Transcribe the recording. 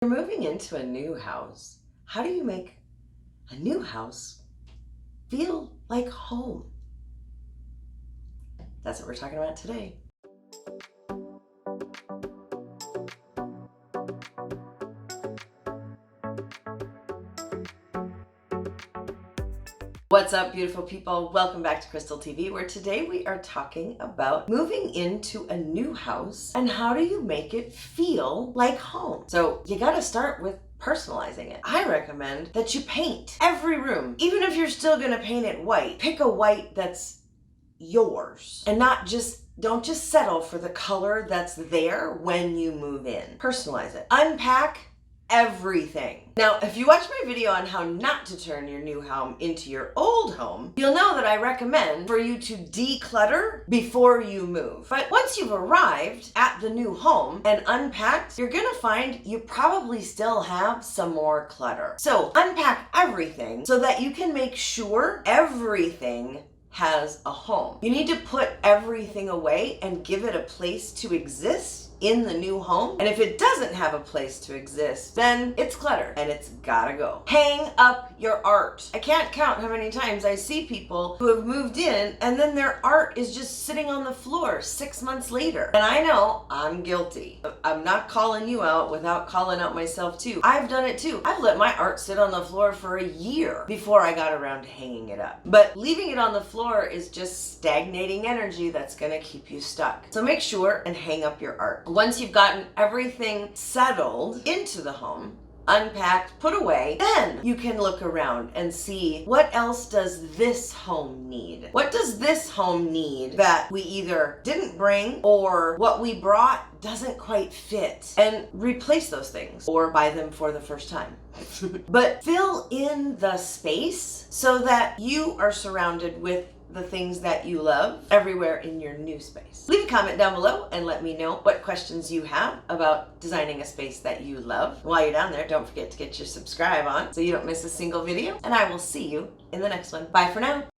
You're moving into a new house. How do you make a new house feel like home? That's what we're talking about today. What's up, beautiful people? Welcome back to Krystal TV, where today we are talking about moving into a new house and how do you make it feel like home. So you got to start with personalizing it. I recommend that you paint every room. Even if you're still going to paint it white, pick a white that's yours and don't just settle for the color that's there when you move in. Personalize it. Unpack everything. Now, if you watch my video on how not to turn your new home into your old home, you'll know that I recommend for you to declutter before you move. But once you've arrived at the new home and unpacked, you're gonna find you probably still have some more clutter. So unpack everything so that you can make sure everything has a home. You need to put everything away and give it a place to exist in the new home. And if it doesn't have a place to exist, then it's clutter and it's gotta go. Hang up your art. I can't count how many times I see people who have moved in and then their art is just sitting on the floor 6 months later. And I know I'm guilty. I'm not calling you out without calling out myself too. I've done it too. I've let my art sit on the floor for a year before I got around to hanging it up. But leaving it on the floor is just stagnating energy that's gonna keep you stuck. So make sure and hang up your art. Once you've gotten everything settled into the home, unpacked, put away, then you can look around and see what else does this home need? What does this home need that we either didn't bring or what we brought doesn't quite fit? And replace those things or buy them for the first time. But fill in the space so that you are surrounded with the things that you love everywhere in your new space. Leave a comment down below and let me know what questions you have about designing a space that you love. While you're down there, don't forget to get your subscribe on so you don't miss a single video, and I will see you in the next one. Bye for now.